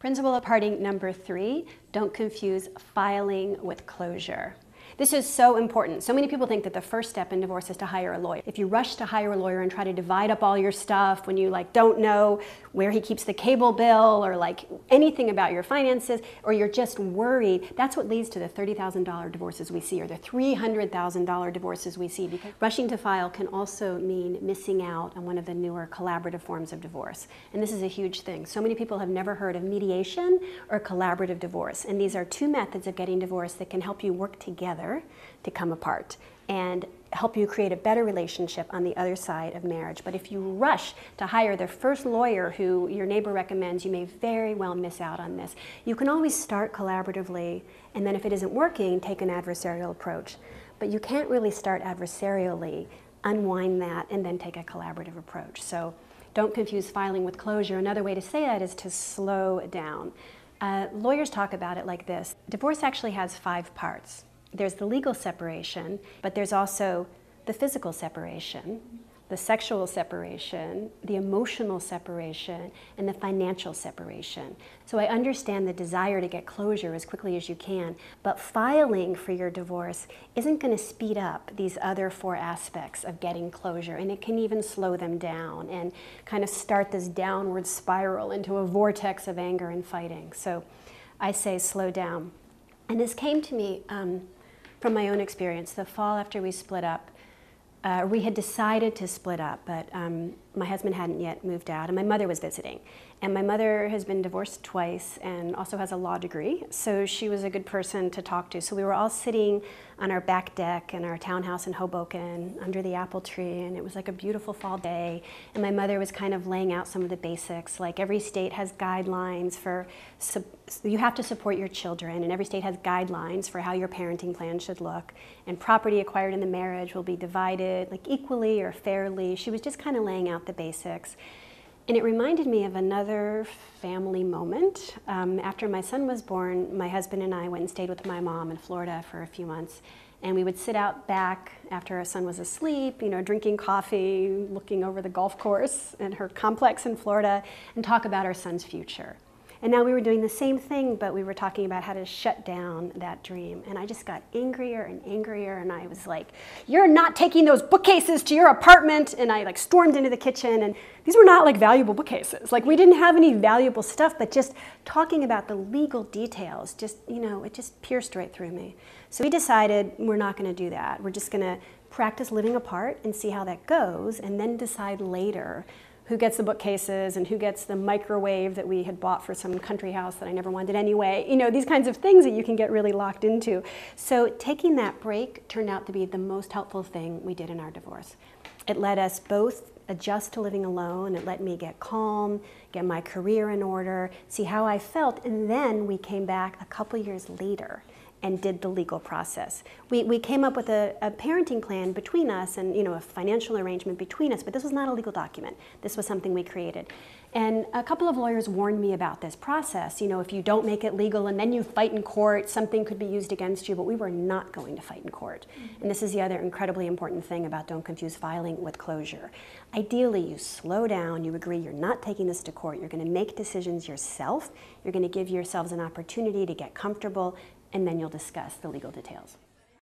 Principle of parting number 3, don't confuse filing with closure. This is so important. So many people think that the first step in divorce is to hire a lawyer. If you rush to hire a lawyer and try to divide up all your stuff when you don't know where he keeps the cable bill or anything about your finances, or you're just worried, that's what leads to the $30,000 divorces we see or the $300,000 divorces we see. Because rushing to file can also mean missing out on one of the newer collaborative forms of divorce. And this is a huge thing. So many people have never heard of mediation or collaborative divorce. And these are two methods of getting divorced that can help you work together to come apart and help you create a better relationship on the other side of marriage. But if you rush to hire the first lawyer who your neighbor recommends, you may very well miss out on this. You can always start collaboratively, and then if it isn't working, take an adversarial approach. But you can't really start adversarially, unwind that, and then take a collaborative approach. So don't confuse filing with closure. Another way to say that is to slow down. Lawyers talk about it like this. Divorce actually has 5 parts. There's the legal separation, but there's also the physical separation, the sexual separation, the emotional separation, and the financial separation. So I understand the desire to get closure as quickly as you can, but filing for your divorce isn't going to speed up these other 4 aspects of getting closure, and it can even slow them down and kind of start this downward spiral into a vortex of anger and fighting. So I say slow down. And this came to me from my own experience. The fall after we split up, we had decided to split up, but my husband hadn't yet moved out, and my mother was visiting. And my mother has been divorced twice and also has a law degree, so she was a good person to talk to. So we were all sitting on our back deck in our townhouse in Hoboken under the apple tree, and it was like a beautiful fall day. And my mother was kind of laying out some of the basics, like every state has guidelines for, you have to support your children, and every state has guidelines for how your parenting plan should look. And property acquired in the marriage will be divided equally or fairly. She was just kind of laying out the basics. And it reminded me of another family moment. After my son was born, my husband and I went and stayed with my mom in Florida for a few months. And we would sit out back after our son was asleep, drinking coffee, looking over the golf course and her complex in Florida, and talk about our son's future. And now we were doing the same thing, but we were talking about how to shut down that dream. And I just got angrier and angrier, and I was like, "You're not taking those bookcases to your apartment." And I stormed into the kitchen, and these were not valuable bookcases. We didn't have any valuable stuff, but just talking about the legal details, it just pierced right through me. So we decided we're not going to do that. We're just going to practice living apart and see how that goes, and then decide later who gets the bookcases and who gets the microwave that we had bought for some country house that I never wanted anyway. These kinds of things that you can get really locked into. So taking that break turned out to be the most helpful thing we did in our divorce. It let us both adjust to living alone. It let me get calm, get my career in order, see how I felt, and then we came back a couple years later and did the legal process. We came up with a parenting plan between us and a financial arrangement between us, but this was not a legal document. This was something we created. And a couple of lawyers warned me about this process. If you don't make it legal and then you fight in court, something could be used against you, but we were not going to fight in court. Mm-hmm. And this is the other incredibly important thing about don't confuse filing with closure. Ideally, you slow down, you agree you're not taking this to court, you're going to make decisions yourself, you're going to give yourselves an opportunity to get comfortable, and then you'll discuss the legal details.